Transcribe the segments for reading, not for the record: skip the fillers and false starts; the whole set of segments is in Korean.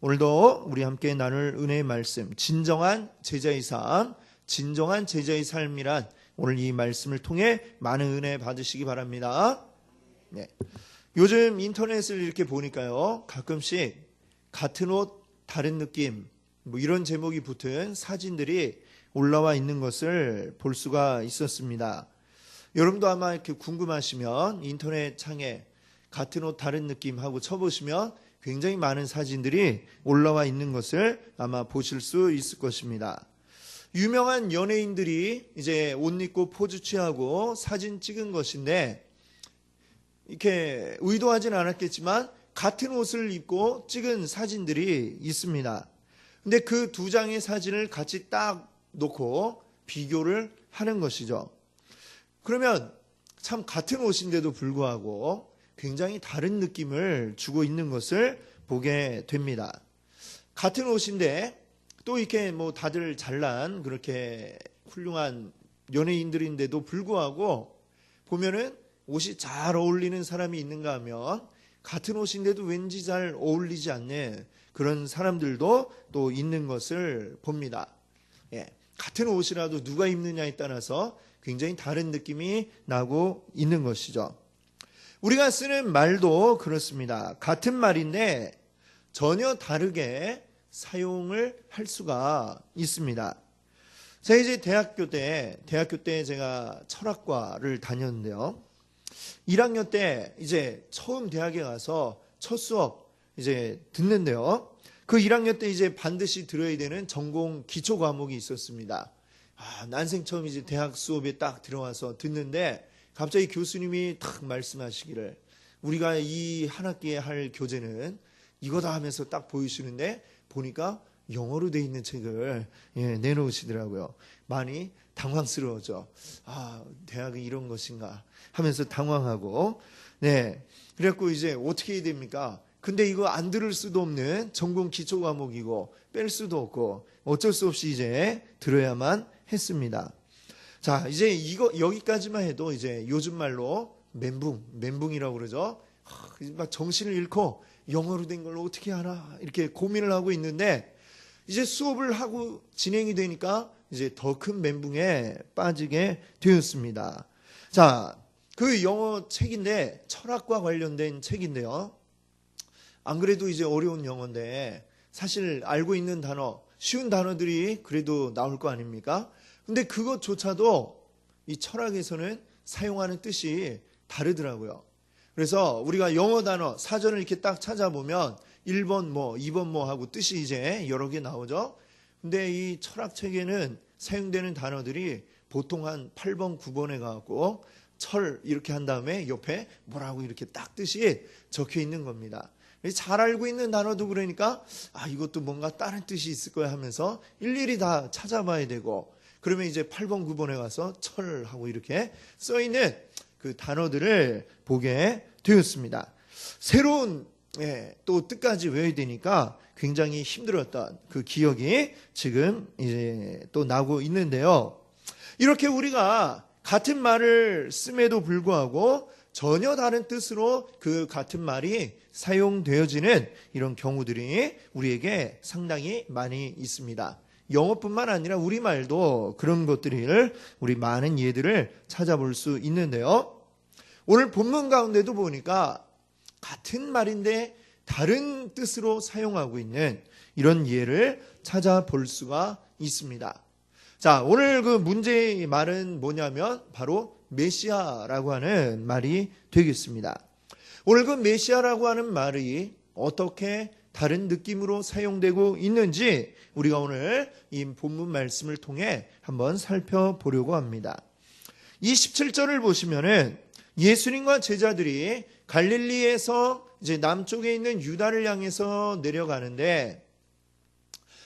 오늘도 우리 함께 나눌 은혜의 말씀, 진정한 제자의 삶, 진정한 제자의 삶이란 오늘 이 말씀을 통해 많은 은혜 받으시기 바랍니다. 네. 요즘 인터넷을 이렇게 보니까요, 가끔씩 같은 옷 다른 느낌 뭐 이런 제목이 붙은 사진들이 올라와 있는 것을 볼 수가 있었습니다. 여러분도 아마 이렇게 궁금하시면 인터넷 창에 같은 옷 다른 느낌 하고 쳐보시면 굉장히 많은 사진들이 올라와 있는 것을 아마 보실 수 있을 것입니다. 유명한 연예인들이 이제 옷 입고 포즈 취하고 사진 찍은 것인데, 이렇게 의도하진 않았겠지만 같은 옷을 입고 찍은 사진들이 있습니다. 근데 그 두 장의 사진을 같이 딱 놓고 비교를 하는 것이죠. 그러면 참 같은 옷인데도 불구하고 굉장히 다른 느낌을 주고 있는 것을 보게 됩니다. 같은 옷인데 또 이렇게 뭐 다들 잘난 그렇게 훌륭한 연예인들인데도 불구하고 보면은 옷이 잘 어울리는 사람이 있는가 하면 같은 옷인데도 왠지 잘 어울리지 않는 그런 사람들도 또 있는 것을 봅니다. 같은 옷이라도 누가 입느냐에 따라서 굉장히 다른 느낌이 나고 있는 것이죠. 우리가 쓰는 말도 그렇습니다. 같은 말인데 전혀 다르게 사용을 할 수가 있습니다. 제가 이제 대학교 때 제가 철학과를 다녔는데요. 1학년 때 이제 처음 대학에 가서 첫 수업 이제 듣는데요. 그 1학년 때 이제 반드시 들어야 되는 전공 기초 과목이 있었습니다. 난생 처음 이제 대학 수업에 딱 들어와서 듣는데 갑자기 교수님이 딱 말씀하시기를, 우리가 이 한 학기에 할 교재는 이거다 하면서 딱 보이시는데 보니까 영어로 돼 있는 책을 내놓으시더라고요. 많이 당황스러워져. 대학이 이런 것인가 하면서 당황하고, 그래갖고 이제 어떻게 해야 됩니까? 근데 이거 안 들을 수도 없는 전공 기초 과목이고 뺄 수도 없고 어쩔 수 없이 이제 들어야만 했습니다. 자, 이제 이거 여기까지만 해도 이제 요즘 말로 멘붕이라고 그러죠. 막 정신을 잃고 영어로 된 걸 어떻게 하나 이렇게 고민을 하고 있는데, 이제 수업을 하고 진행이 되니까 이제 더 큰 멘붕에 빠지게 되었습니다. 자, 그 영어 책인데 철학과 관련된 책인데요. 안 그래도 이제 어려운 영어인데 사실 알고 있는 단어, 쉬운 단어들이 그래도 나올 거 아닙니까? 근데 그것조차도 이 철학에서는 사용하는 뜻이 다르더라고요. 그래서 우리가 영어 단어 사전을 이렇게 딱 찾아보면 1번 뭐 2번 뭐 하고 뜻이 이제 여러 개 나오죠. 근데 이 철학책에는 사용되는 단어들이 보통 한 8번 9번에 가고 철 이렇게 한 다음에 옆에 뭐라고 이렇게 딱 뜻이 적혀 있는 겁니다. 잘 알고 있는 단어도 그러니까 이것도 뭔가 다른 뜻이 있을 거야 하면서 일일이 다 찾아봐야 되고, 그러면 이제 8번 9번에 가서 철하고 이렇게 써있는 그 단어들을 보게 되었습니다. 새로운 또 뜻까지 외워야 되니까 굉장히 힘들었던 그 기억이 지금 이제 또 나고 있는데요. 이렇게 우리가 같은 말을 씀에도 불구하고 전혀 다른 뜻으로 그 같은 말이 사용되어지는 이런 경우들이 우리에게 상당히 많이 있습니다. 영어뿐만 아니라 우리말도 그런 것들을 우리 많은 예들을 찾아볼 수 있는데요. 오늘 본문 가운데도 보니까 같은 말인데 다른 뜻으로 사용하고 있는 이런 예를 찾아볼 수가 있습니다. 자, 오늘 그 문제의 말은 뭐냐면 바로 메시아라고 하는 말이 되겠습니다. 오늘 그 메시아라고 하는 말이 어떻게 다른 느낌으로 사용되고 있는지 우리가 오늘 이 본문 말씀을 통해 한번 살펴보려고 합니다. 이 17절을 보시면은 예수님과 제자들이 갈릴리에서 이제 남쪽에 있는 유다를 향해서 내려가는데,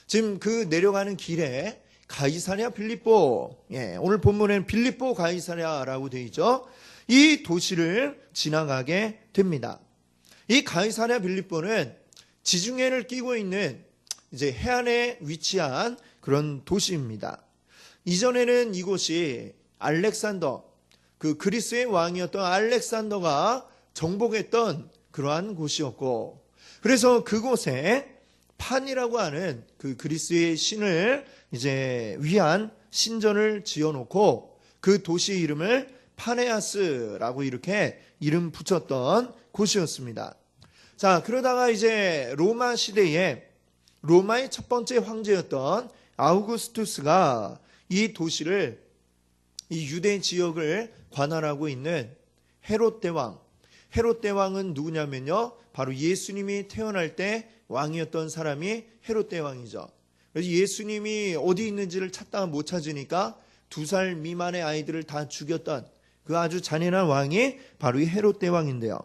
지금 그 내려가는 길에 가이사랴 빌립보, 오늘 본문에는 빌립보 가이사랴라고 되어 있죠. 이 도시를 지나가게 됩니다. 이 가이사랴 빌립보는 지중해를 끼고 있는 이제 해안에 위치한 그런 도시입니다. 이전에는 이곳이 알렉산더, 그 그리스의 왕이었던 알렉산더가 정복했던 그러한 곳이었고, 그래서 그곳에 판이라고 하는 그 그리스의 신을 이제 위한 신전을 지어놓고 그 도시의 이름을 파네아스라고 이렇게 이름 붙였던 곳이었습니다. 자, 그러다가 이제 로마 시대에 로마의 첫 번째 황제였던 아우구스투스가 이 도시를, 이 유대 지역을 관할하고 있는 헤롯 대왕, 헤롯 대왕은 누구냐면요, 바로 예수님이 태어날 때 왕이었던 사람이 헤롯 대왕이죠. 그래서 예수님이 어디 있는지를 찾다가 못 찾으니까 2살 미만의 아이들을 다 죽였던 그 아주 잔인한 왕이 바로 이 헤롯 대왕인데요.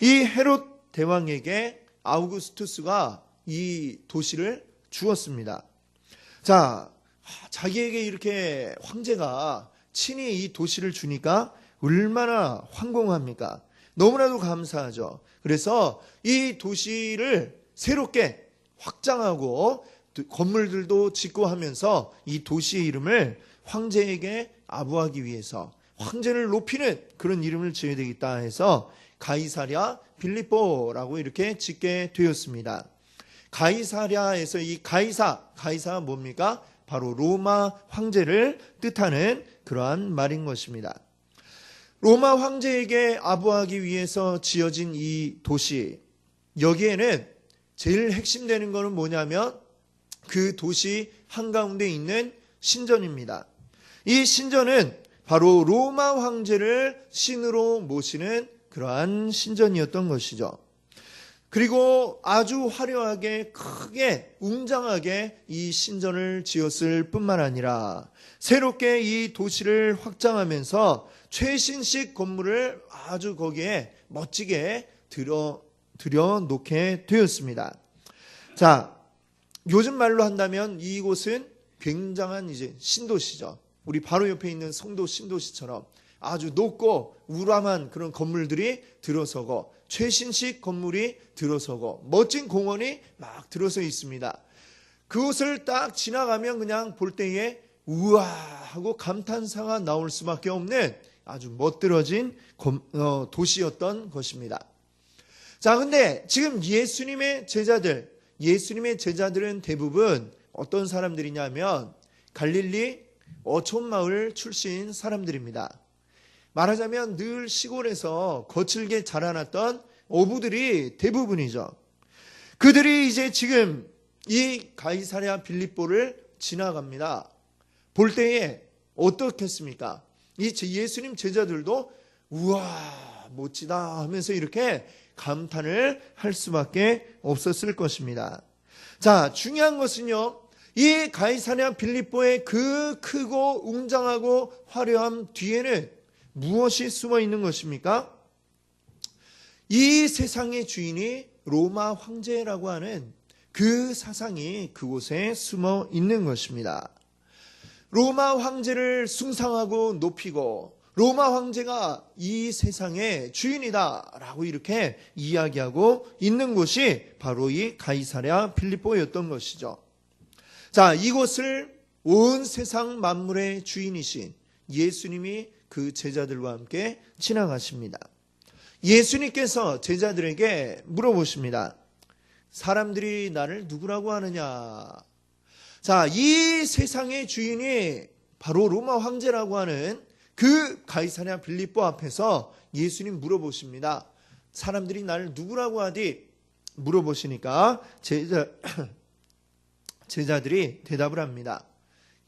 이 헤롯 대왕에게 아우구스투스가 이 도시를 주었습니다. 자, 자기에게 이렇게 황제가 친히 이 도시를 주니까 얼마나 황공합니까? 너무나도 감사하죠. 그래서 이 도시를 새롭게 확장하고 건물들도 짓고 하면서 이 도시의 이름을 황제에게 아부하기 위해서 황제를 높이는 그런 이름을 지어야 되겠다 해서 가이사랴 빌립보라고 이렇게 짓게 되었습니다. 가이사랴에서 이 가이사가 뭡니까? 바로 로마 황제를 뜻하는 그러한 말인 것입니다. 로마 황제에게 아부하기 위해서 지어진 이 도시, 여기에는 제일 핵심되는 것은 뭐냐면 그 도시 한가운데 있는 신전입니다. 이 신전은 바로 로마 황제를 신으로 모시는 그러한 신전이었던 것이죠. 그리고 아주 화려하게 크게 웅장하게 이 신전을 지었을 뿐만 아니라 새롭게 이 도시를 확장하면서 최신식 건물을 아주 거기에 멋지게 들여놓게 되었습니다. 자, 요즘 말로 한다면 이곳은 굉장한 이제 신도시죠. 우리 바로 옆에 있는 성도 신도시처럼 아주 높고 우람한 그런 건물들이 들어서고 최신식 건물이 들어서고 멋진 공원이 막 들어서 있습니다. 그곳을 딱 지나가면 그냥 볼 때에 우와 하고 감탄사가 나올 수밖에 없는 아주 멋들어진 도시였던 것입니다. 자, 근데 지금 예수님의 제자들은 대부분 어떤 사람들이냐면 갈릴리 어촌마을 출신 사람들입니다. 말하자면 늘 시골에서 거칠게 자라났던 어부들이 대부분이죠. 그들이 이제 지금 이 가이사랴 빌립보를 지나갑니다. 볼 때에 어떻겠습니까? 이 예수님 제자들도 우와 멋지다 하면서 이렇게 감탄을 할 수밖에 없었을 것입니다. 자, 중요한 것은요, 이 가이사랴 빌립보의 그 크고 웅장하고 화려함 뒤에는 무엇이 숨어 있는 것입니까? 이 세상의 주인이 로마 황제라고 하는 그 사상이 그곳에 숨어 있는 것입니다. 로마 황제를 숭상하고 높이고 로마 황제가 이 세상의 주인이다라고 이렇게 이야기하고 있는 곳이 바로 이 가이사랴 빌립보였던 것이죠. 자, 이곳을 온 세상 만물의 주인이신 예수님이 그 제자들과 함께 지나가십니다. 예수님께서 제자들에게 물어보십니다. 사람들이 나를 누구라고 하느냐? 자, 이 세상의 주인이 바로 로마 황제라고 하는 그 가이사랴 빌립보 앞에서 예수님 물어보십니다. 사람들이 나를 누구라고 하디? 물어보시니까 제자들이 대답을 합니다.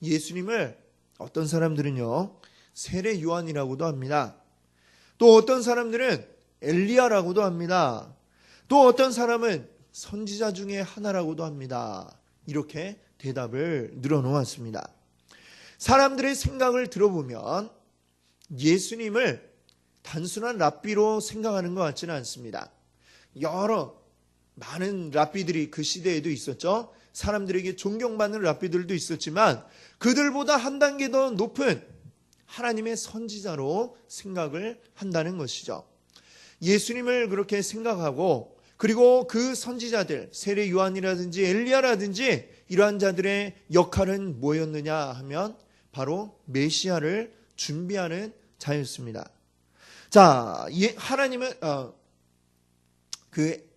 예수님을 어떤 사람들은요, 세례 요한이라고도 합니다. 또 어떤 사람들은 엘리야라고도 합니다. 또 어떤 사람은 선지자 중에 하나라고도 합니다. 이렇게 대답을 늘어놓았습니다. 사람들의 생각을 들어보면 예수님을 단순한 랍비로 생각하는 것 같지는 않습니다. 많은 랍비들이 그 시대에도 있었죠. 사람들에게 존경받는 랍비들도 있었지만 그들보다 한 단계 더 높은 하나님의 선지자로 생각을 한다는 것이죠. 예수님을 그렇게 생각하고 그리고 그 선지자들, 세례 요한이라든지 엘리야라든지 이러한 자들의 역할은 뭐였느냐 하면 바로 메시아를 준비하는 자였습니다. 자, 하나님은 그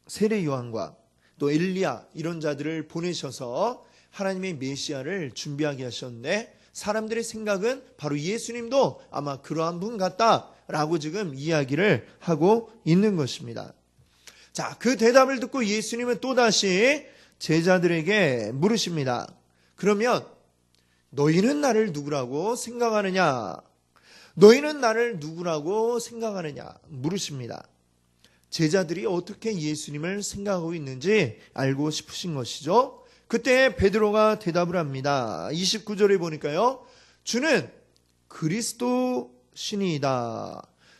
세례 요한과 또 엘리야 이런 자들을 보내셔서 하나님의 메시아를 준비하게 하셨는데 사람들의 생각은 바로 예수님도 아마 그러한 분 같다라고 지금 이야기를 하고 있는 것입니다. 자, 그 대답을 듣고 예수님은 또다시 제자들에게 물으십니다. 그러면 너희는 나를 누구라고 생각하느냐? 너희는 나를 누구라고 생각하느냐? 물으십니다. 제자들이 어떻게 예수님을 생각하고 있는지 알고 싶으신 것이죠. 그때 베드로가 대답을 합니다. 29절에 보니까요. 주는 그리스도신이다.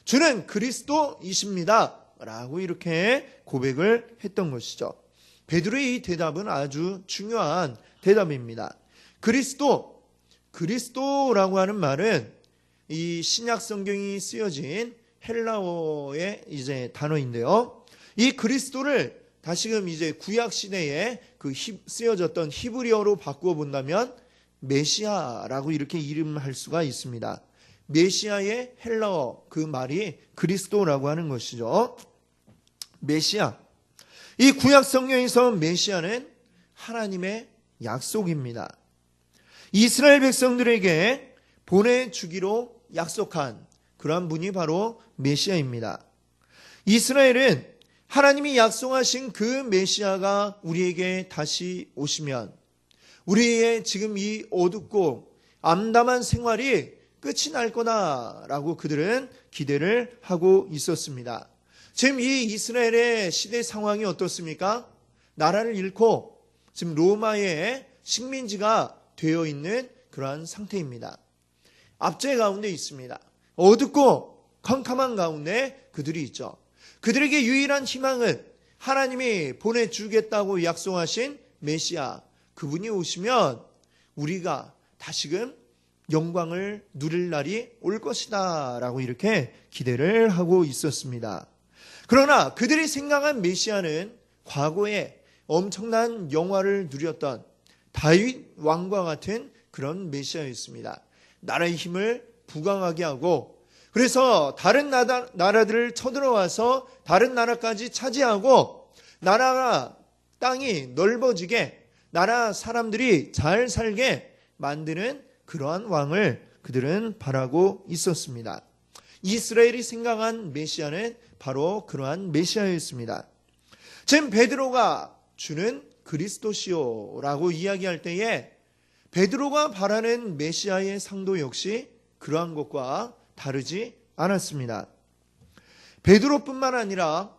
주는 그리스도이십니다. 라고 이렇게 고백을 했던 것이죠. 베드로의 이 대답은 아주 중요한 대답입니다. 그리스도라고 하는 말은 이 신약 성경이 쓰여진 헬라어의 이제 단어인데요. 이 그리스도를 다시금 이제 구약 시대에 그 쓰여졌던 히브리어로 바꾸어 본다면 메시아라고 이렇게 이름할 수가 있습니다. 메시아의 헬라어 그 말이 그리스도라고 하는 것이죠. 메시아. 이 구약 성경에서 메시아는 하나님의 약속입니다. 이스라엘 백성들에게 보내주기로 약속한 그러한 분이 바로 메시아입니다. 이스라엘은 하나님이 약속하신 그 메시아가 우리에게 다시 오시면 우리의 지금 이 어둡고 암담한 생활이 끝이 날 거다라고 그들은 기대를 하고 있었습니다. 지금 이 이스라엘의 시대 상황이 어떻습니까? 나라를 잃고 지금 로마의 식민지가 되어 있는 그러한 상태입니다. 압제 가운데 있습니다. 어둡고 캄캄한 가운데 그들이 있죠. 그들에게 유일한 희망은 하나님이 보내주겠다고 약속하신 메시아, 그분이 오시면 우리가 다시금 영광을 누릴 날이 올 것이다 라고 이렇게 기대를 하고 있었습니다. 그러나 그들이 생각한 메시아는 과거에 엄청난 영화를 누렸던 다윗 왕과 같은 그런 메시아였습니다. 나라의 힘을 부강하게 하고 그래서 다른 나라들을 쳐들어와서 다른 나라까지 차지하고 나라가 땅이 넓어지게 나라 사람들이 잘 살게 만드는 그러한 왕을 그들은 바라고 있었습니다. 이스라엘이 생각한 메시아는 바로 그러한 메시아였습니다. 지금 베드로가 주는 그리스도시오라고 이야기할 때에 베드로가 바라는 메시아의 상도 역시 그러한 것과 다르지 않았습니다. 베드로뿐만 아니라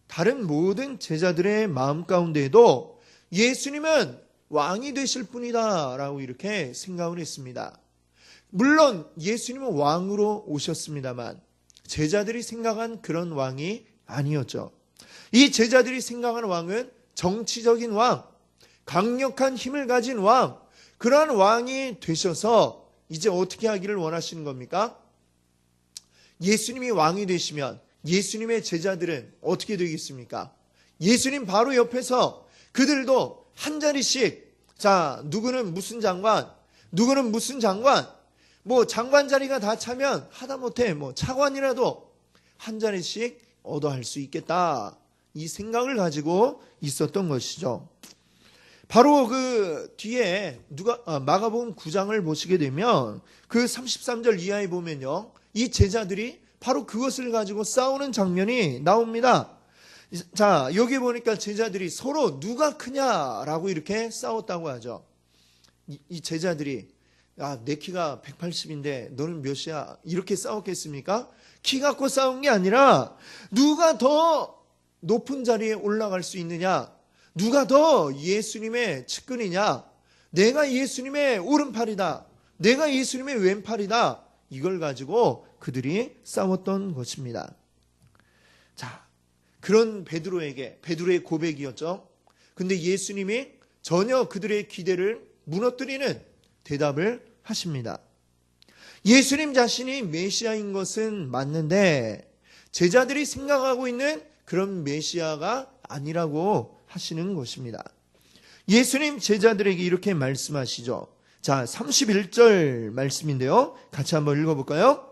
다른 모든 제자들의 마음 가운데에도 예수님은 왕이 되실 분이다 라고 이렇게 생각을 했습니다. 물론 예수님은 왕으로 오셨습니다만 제자들이 생각한 그런 왕이 아니었죠. 이 제자들이 생각한 왕은 정치적인 왕, 강력한 힘을 가진 왕, 그러한 왕이 되셔서 이제 어떻게 하기를 원하시는 겁니까? 예수님이 왕이 되시면 예수님의 제자들은 어떻게 되겠습니까? 예수님 바로 옆에서 그들도 한 자리씩, 자, 누구는 무슨 장관, 누구는 무슨 장관, 뭐 장관 자리가 다 차면 하다못해 뭐 차관이라도 한 자리씩 얻어할 수 있겠다. 이 생각을 가지고 있었던 것이죠. 바로 그 뒤에 마가복음 9장을 보시게 되면 그 33절 이하에 보면요. 이 제자들이 바로 그것을 가지고 싸우는 장면이 나옵니다. 자, 여기 보니까 제자들이 서로 누가 크냐라고 이렇게 싸웠다고 하죠. 이 제자들이 내 키가 180인데 너는 몇이야? 이렇게 싸웠겠습니까? 키 갖고 싸운 게 아니라 누가 더 높은 자리에 올라갈 수 있느냐? 누가 더 예수님의 측근이냐? 내가 예수님의 오른팔이다. 내가 예수님의 왼팔이다. 이걸 가지고 그들이 싸웠던 것입니다. 자, 그런 베드로의 고백이었죠. 근데 예수님이 전혀 그들의 기대를 무너뜨리는 대답을 하십니다. 예수님 자신이 메시아인 것은 맞는데 제자들이 생각하고 있는 그런 메시아가 아니라고 하시는 것입니다. 예수님 제자들에게 이렇게 말씀하시죠. 자, 31절 말씀인데요. 같이 한번 읽어볼까요?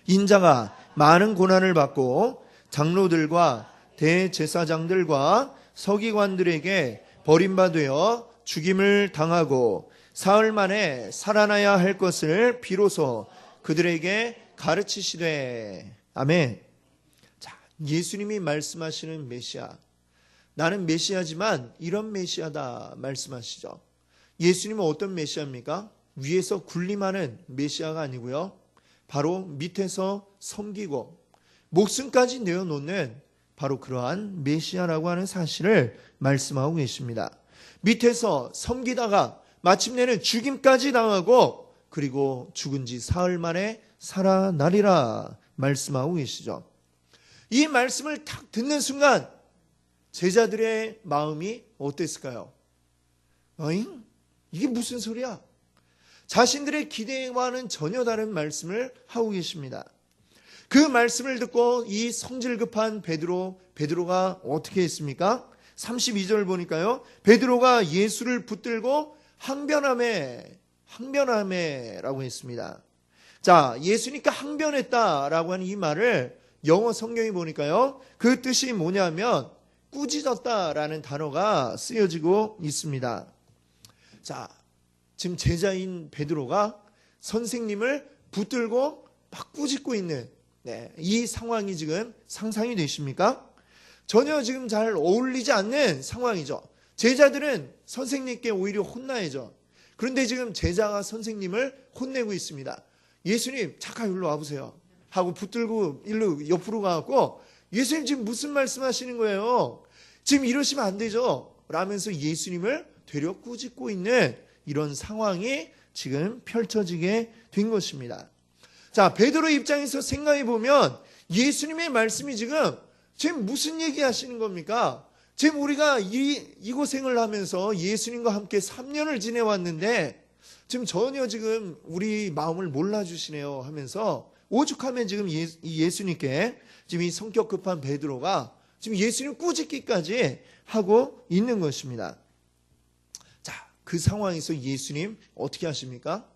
인자가 많은 고난을 받고 장로들과 대제사장들과 서기관들에게 버림받아 죽임을 당하고 사흘 만에 살아나야 할 것을 비로소 그들에게 가르치시되. 아멘. 자, 예수님이 말씀하시는 메시아, 나는 메시아지만 이런 메시아다 말씀하시죠. 예수님은 어떤 메시아입니까? 위에서 군림하는 메시아가 아니고요, 바로 밑에서 섬기고 목숨까지 내어놓는 바로 그러한 메시아라고 하는 사실을 말씀하고 계십니다. 밑에서 섬기다가 마침내는 죽임까지 당하고 그리고 죽은 지 사흘 만에 살아나리라 말씀하고 계시죠. 이 말씀을 딱 듣는 순간 제자들의 마음이 어땠을까요? 어잉? 이게 무슨 소리야? 자신들의 기대와는 전혀 다른 말씀을 하고 계십니다. 그 말씀을 듣고 이 성질 급한 베드로가 어떻게 했습니까? 32절 보니까요, 베드로가 예수를 붙들고 항변하매라고 했습니다. 자, 예수니까 항변했다라고 하는 이 말을 영어 성경에 보니까요, 그 뜻이 뭐냐면 꾸짖었다라는 단어가 쓰여지고 있습니다. 자, 지금 제자인 베드로가 선생님을 붙들고 막 꾸짖고 있는, 이 상황이 지금 상상이 되십니까? 전혀 지금 잘 어울리지 않는 상황이죠. 제자들은 선생님께 오히려 혼나야죠. 그런데 지금 제자가 선생님을 혼내고 있습니다. 예수님, 잠깐 일로 와보세요 하고 붙들고 일로 옆으로 가고, 예수님 지금 무슨 말씀하시는 거예요? 지금 이러시면 안 되죠 라면서 예수님을 되려 꾸짖고 있는 이런 상황이 지금 펼쳐지게 된 것입니다. 자, 베드로 입장에서 생각해 보면 예수님의 말씀이 지금 무슨 얘기 하시는 겁니까? 지금 우리가 이 고생을 하면서 예수님과 함께 3년을 지내왔는데 지금 전혀 지금 우리 마음을 몰라주시네요 하면서 오죽하면 지금 예수님께 지금 이 성격 급한 베드로가 지금 예수님 꾸짖기까지 하고 있는 것입니다. 자, 그 상황에서 예수님 어떻게 하십니까?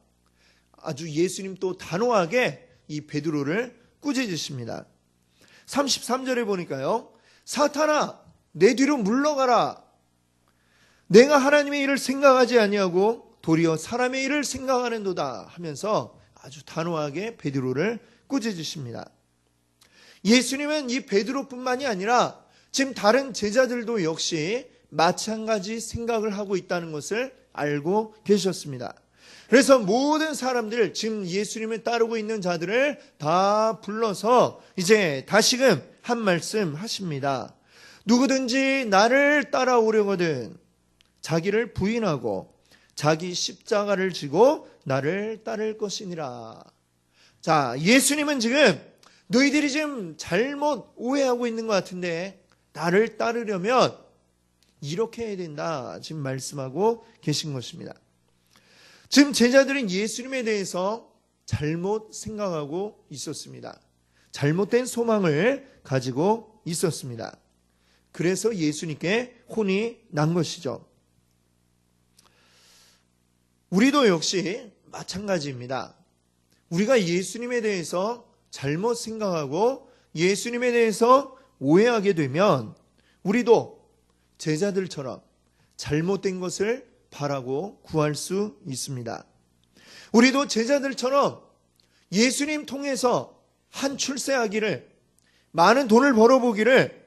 아주 예수님 또 단호하게 이 베드로를 꾸짖으십니다. 33절에 보니까요, 사탄아 내 뒤로 물러가라. 내가 하나님의 일을 생각하지 아니하고 도리어 사람의 일을 생각하는도다 하면서 아주 단호하게 베드로를 꾸짖으십니다. 예수님은 이 베드로뿐만이 아니라 지금 다른 제자들도 역시 마찬가지 생각을 하고 있다는 것을 알고 계셨습니다. 그래서 모든 사람들, 지금 예수님을 따르고 있는 자들을 다 불러서 이제 다시금 한 말씀 하십니다. 누구든지 나를 따라오려거든 자기를 부인하고 자기 십자가를 지고 나를 따를 것이니라. 자, 예수님은 지금 너희들이 지금 잘못 오해하고 있는 것 같은데 나를 따르려면 이렇게 해야 된다 지금 말씀하고 계신 것입니다. 지금 제자들은 예수님에 대해서 잘못 생각하고 있었습니다. 잘못된 소망을 가지고 있었습니다. 그래서 예수님께 혼이 난 것이죠. 우리도 역시 마찬가지입니다. 우리가 예수님에 대해서 잘못 생각하고 예수님에 대해서 오해하게 되면 우리도 제자들처럼 잘못된 것을 바라고 구할 수 있습니다. 우리도 제자들처럼 예수님 통해서 한 출세하기를, 많은 돈을 벌어보기를,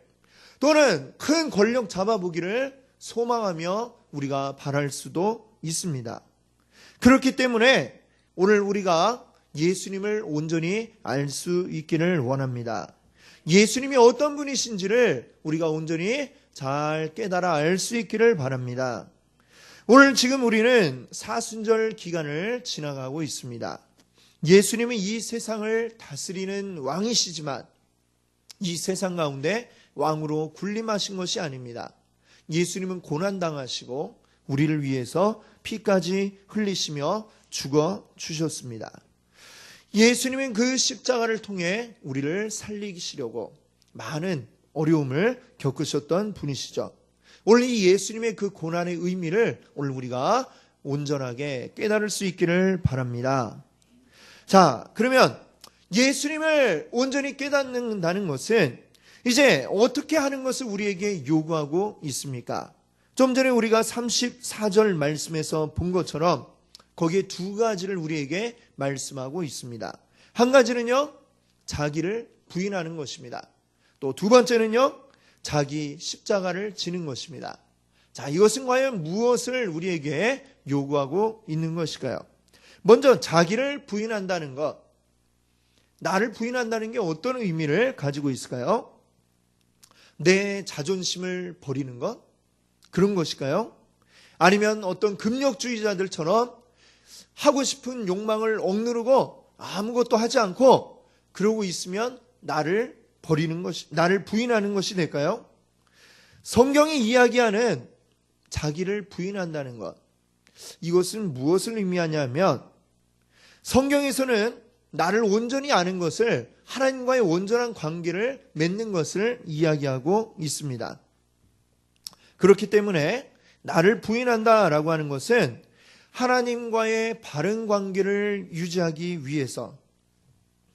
또는 큰 권력 잡아보기를 소망하며 우리가 바랄 수도 있습니다. 그렇기 때문에 오늘 우리가 예수님을 온전히 알 수 있기를 원합니다. 예수님이 어떤 분이신지를 우리가 온전히 잘 깨달아 알 수 있기를 바랍니다. 오늘 지금 우리는 사순절 기간을 지나가고 있습니다. 예수님은 이 세상을 다스리는 왕이시지만 이 세상 가운데 왕으로 군림하신 것이 아닙니다. 예수님은 고난당하시고 우리를 위해서 피까지 흘리시며 죽어 주셨습니다. 예수님은 그 십자가를 통해 우리를 살리시려고 많은 어려움을 겪으셨던 분이시죠. 오늘 이 예수님의 그 고난의 의미를 오늘 우리가 온전하게 깨달을 수 있기를 바랍니다. 자, 그러면 예수님을 온전히 깨닫는다는 것은 이제 어떻게 하는 것을 우리에게 요구하고 있습니까? 좀 전에 우리가 34절 말씀에서 본 것처럼 거기에 두 가지를 우리에게 말씀하고 있습니다. 한 가지는요, 자기를 부인하는 것입니다. 또 두 번째는요, 자기 십자가를 지는 것입니다. 자, 이것은 과연 무엇을 우리에게 요구하고 있는 것일까요? 먼저 자기를 부인한다는 것, 나를 부인한다는 게 어떤 의미를 가지고 있을까요? 내 자존심을 버리는 것? 그런 것일까요? 아니면 어떤 금욕주의자들처럼 하고 싶은 욕망을 억누르고 아무것도 하지 않고 그러고 있으면 나를 부인하는 것이 될까요? 성경이 이야기하는 자기를 부인한다는 것, 이것은 무엇을 의미하냐면 성경에서는 나를 온전히 아는 것을, 하나님과의 온전한 관계를 맺는 것을 이야기하고 있습니다. 그렇기 때문에 나를 부인한다라고 하는 것은 하나님과의 바른 관계를 유지하기 위해서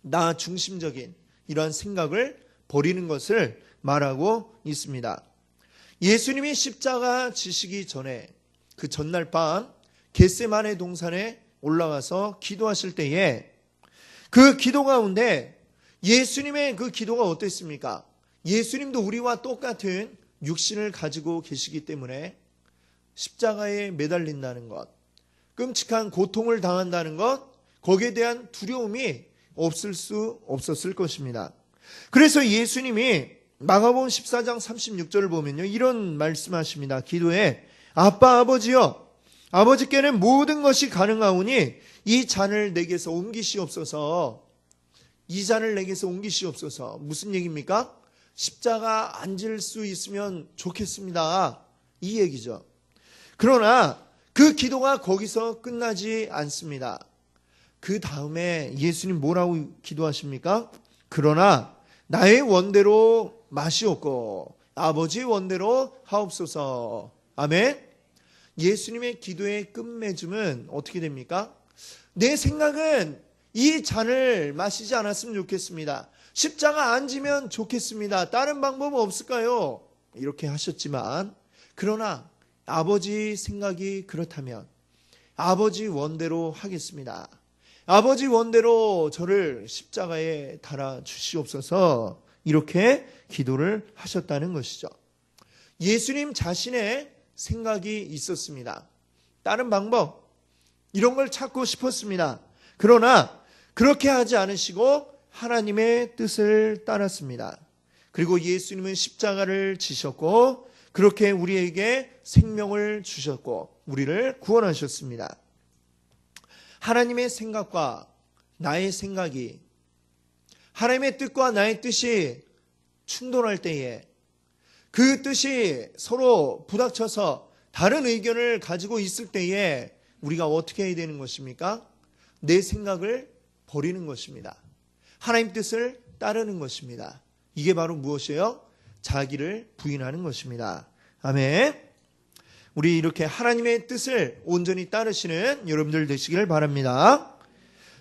나 중심적인 이러한 생각을 버리는 것을 말하고 있습니다. 예수님이 십자가 지시기 전에 그 전날 밤 겟세마네 동산에 올라가서 기도하실 때에 그 기도 가운데 예수님의 그 기도가 어땠습니까? 예수님도 우리와 똑같은 육신을 가지고 계시기 때문에 십자가에 매달린다는 것, 끔찍한 고통을 당한다는 것, 거기에 대한 두려움이 없을 수 없었을 것입니다. 그래서 예수님이 마가복음 14장 36절을 보면요, 이런 말씀하십니다. 기도에 아빠 아버지여, 아버지께는 모든 것이 가능하오니 이 잔을 내게서 옮기시옵소서. 이 잔을 내게서 옮기시옵소서. 무슨 얘기입니까? 십자가 안 질 수 있으면 좋겠습니다, 이 얘기죠. 그러나 그 기도가 거기서 끝나지 않습니다. 그 다음에 예수님 뭐라고 기도하십니까? 그러나 나의 원대로 마시옵고 아버지의 원대로 하옵소서. 아멘. 예수님의 기도의 끝맺음은 어떻게 됩니까? 내 생각은 이 잔을 마시지 않았으면 좋겠습니다. 십자가 안 지면 좋겠습니다. 다른 방법 없을까요? 이렇게 하셨지만, 그러나 아버지 생각이 그렇다면 아버지 원대로 하겠습니다. 아버지 원대로 저를 십자가에 달아 주시옵소서. 이렇게 기도를 하셨다는 것이죠. 예수님 자신의 생각이 있었습니다. 다른 방법, 이런 걸 찾고 싶었습니다. 그러나 그렇게 하지 않으시고 하나님의 뜻을 따랐습니다. 그리고 예수님은 십자가를 지셨고 그렇게 우리에게 생명을 주셨고 우리를 구원하셨습니다. 하나님의 생각과 나의 생각이, 하나님의 뜻과 나의 뜻이 충돌할 때에, 그 뜻이 서로 부닥쳐서 다른 의견을 가지고 있을 때에 우리가 어떻게 해야 되는 것입니까? 내 생각을 버리는 것입니다. 하나님 뜻을 따르는 것입니다. 이게 바로 무엇이에요? 자기를 부인하는 것입니다. 아멘. 우리 이렇게 하나님의 뜻을 온전히 따르시는 여러분들 되시길 바랍니다.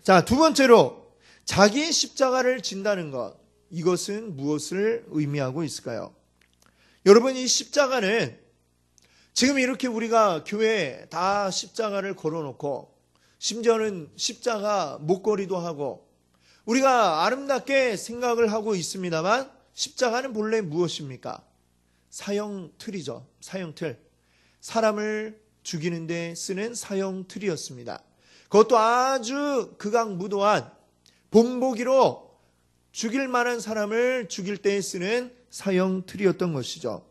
자, 두 번째로 자기의 십자가를 진다는 것, 이것은 무엇을 의미하고 있을까요? 여러분, 이 십자가는 지금 이렇게 우리가 교회에 다 십자가를 걸어놓고 심지어는 십자가 목걸이도 하고 우리가 아름답게 생각을 하고 있습니다만, 십자가는 본래 무엇입니까? 사형틀이죠. 사형틀. 사람을 죽이는 데 쓰는 사형틀이었습니다. 그것도 아주 극악무도한 본보기로 죽일 만한 사람을 죽일 때에 쓰는 사형틀이었던 것이죠.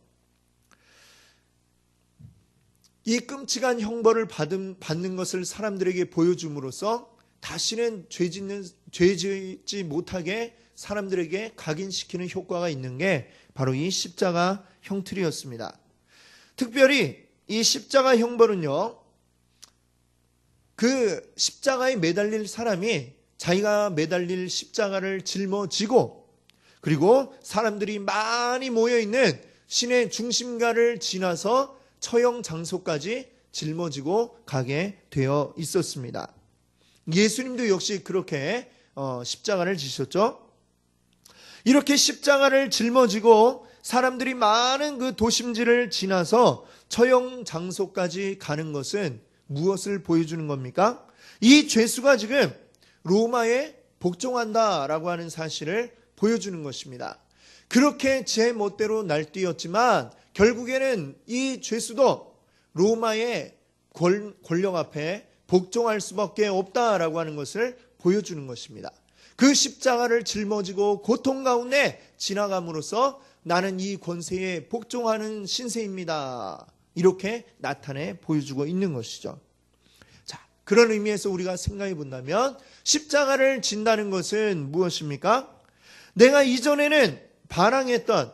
이 끔찍한 형벌을 받는 것을 사람들에게 보여줌으로써 다시는 죄짓지 못하게 사람들에게 각인시키는 효과가 있는 게 바로 이 십자가 형틀이었습니다. 특별히 이 십자가 형벌은요, 그 십자가에 매달릴 사람이 자기가 매달릴 십자가를 짊어지고, 그리고 사람들이 많이 모여있는 시내 중심가를 지나서 처형 장소까지 짊어지고 가게 되어 있었습니다. 예수님도 역시 그렇게 십자가를 지셨죠. 이렇게 십자가를 짊어지고 사람들이 많은 그 도심지를 지나서 처형 장소까지 가는 것은 무엇을 보여주는 겁니까? 이 죄수가 지금 로마에 복종한다라고 하는 사실을 보여주는 것입니다. 그렇게 제 멋대로 날뛰었지만 결국에는 이 죄수도 로마의 권력 앞에 복종할 수밖에 없다라고 하는 것을 보여주는 것입니다. 그 십자가를 짊어지고 고통 가운데 지나감으로써 나는 이 권세에 복종하는 신세입니다. 이렇게 나타내 보여주고 있는 것이죠. 자, 그런 의미에서 우리가 생각해 본다면 십자가를 진다는 것은 무엇입니까? 내가 이전에는 반항했던,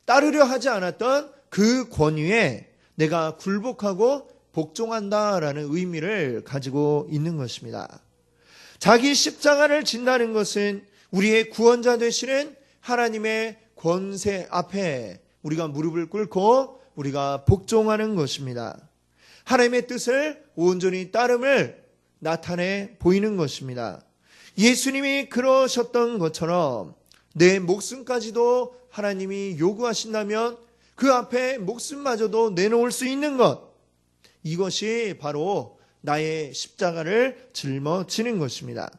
따르려 하지 않았던 그 권위에 내가 굴복하고 복종한다라는 의미를 가지고 있는 것입니다. 자기 십자가를 진다는 것은 우리의 구원자 되시는 하나님의 권세 앞에 우리가 무릎을 꿇고 우리가 복종하는 것입니다. 하나님의 뜻을 온전히 따름을 나타내 보이는 것입니다. 예수님이 그러셨던 것처럼 내 목숨까지도 하나님이 요구하신다면 그 앞에 목숨마저도 내놓을 수 있는 것, 이것이 바로 나의 십자가를 짊어지는 것입니다.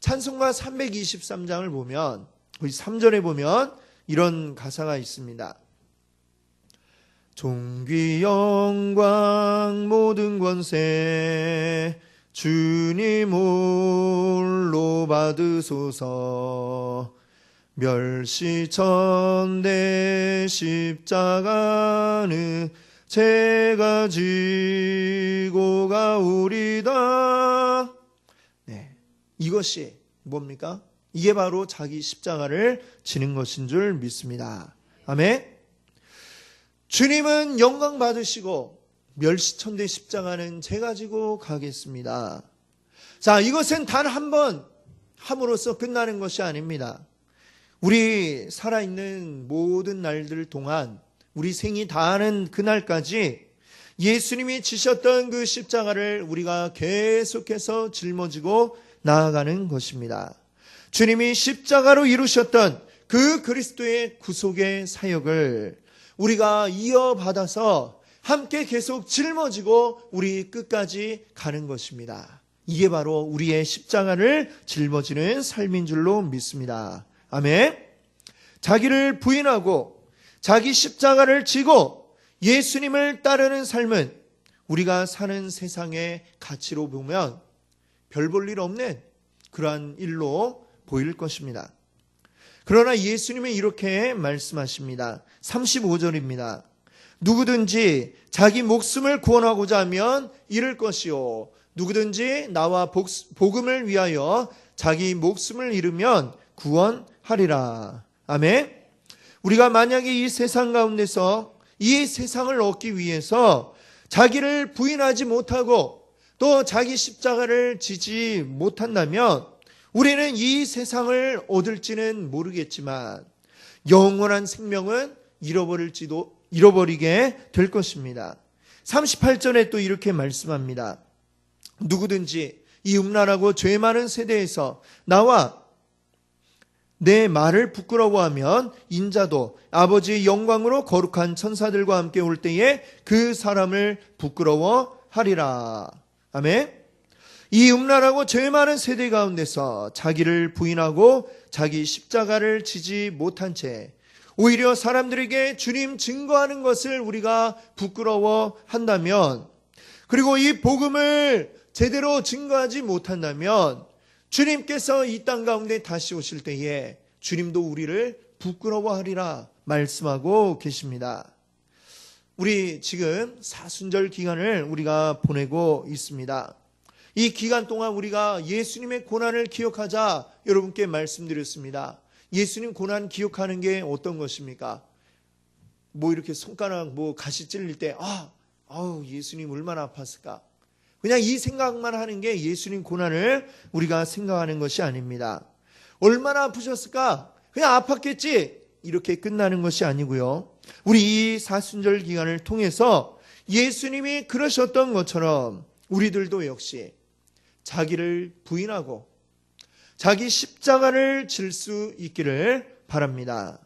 찬송가 323장을 보면 거기 3절에 보면 이런 가사가 있습니다. 존귀 영광 모든 권세 주님 홀로 받으소서. 멸시천대 십자가는 제가 지고 가오리다. 네, 이것이 뭡니까? 이게 바로 자기 십자가를 지는 것인 줄 믿습니다. 아멘. 주님은 영광 받으시고 멸시천대 십자가는 제가 지고 가겠습니다. 자, 이것은 단 한 번 함으로써 끝나는 것이 아닙니다. 우리 살아있는 모든 날들 동안 우리 생이 다하는 그날까지 예수님이 지셨던 그 십자가를 우리가 계속해서 짊어지고 나아가는 것입니다. 주님이 십자가로 이루셨던 그 그리스도의 구속의 사역을 우리가 이어받아서 함께 계속 짊어지고 우리 끝까지 가는 것입니다. 이게 바로 우리의 십자가를 짊어지는 삶인 줄로 믿습니다. 아멘. 자기를 부인하고 자기 십자가를 지고 예수님을 따르는 삶은 우리가 사는 세상의 가치로 보면 별 볼 일 없는 그러한 일로 보일 것입니다. 그러나 예수님은 이렇게 말씀하십니다. 35절입니다. 누구든지 자기 목숨을 구원하고자 하면 잃을 것이요, 누구든지 나와 복음을 위하여 자기 목숨을 잃으면 구원하리라. 아멘. 우리가 만약에 이 세상 가운데서 이 세상을 얻기 위해서 자기를 부인하지 못하고 또 자기 십자가를 지지 못한다면 우리는 이 세상을 얻을지는 모르겠지만 영원한 생명은 잃어버리게 될 것입니다. 38절에 또 이렇게 말씀합니다. 누구든지 이 음란하고 죄 많은 세대에서 나와 내 말을 부끄러워하면 인자도 아버지의 영광으로 거룩한 천사들과 함께 올 때에 그 사람을 부끄러워하리라. 아멘. 이 음란하고 죄 많은 세대 가운데서 자기를 부인하고 자기 십자가를 지지 못한 채 오히려 사람들에게 주님 증거하는 것을 우리가 부끄러워한다면, 그리고 이 복음을 제대로 증거하지 못한다면 주님께서 이 땅 가운데 다시 오실 때에 주님도 우리를 부끄러워하리라 말씀하고 계십니다. 우리 지금 사순절 기간을 우리가 보내고 있습니다. 이 기간 동안 우리가 예수님의 고난을 기억하자 여러분께 말씀드렸습니다. 예수님 고난 기억하는 게 어떤 것입니까? 이렇게 손가락 가시 찔릴 때 예수님 얼마나 아팠을까? 그냥 이 생각만 하는 게 예수님 고난을 우리가 생각하는 것이 아닙니다. 얼마나 아프셨을까? 그냥 아팠겠지? 이렇게 끝나는 것이 아니고요. 우리 이 사순절 기간을 통해서 예수님이 그러셨던 것처럼 우리들도 역시 자기를 부인하고 자기 십자가를 질 수 있기를 바랍니다.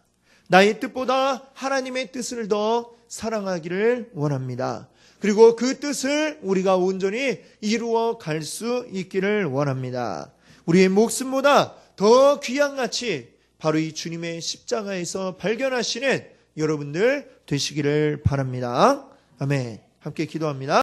나의 뜻보다 하나님의 뜻을 더 사랑하기를 원합니다. 그리고 그 뜻을 우리가 온전히 이루어 갈 수 있기를 원합니다. 우리의 목숨보다 더 귀한 가치, 바로 이 주님의 십자가에서 발견하시는 여러분들 되시기를 바랍니다. 아멘. 함께 기도합니다.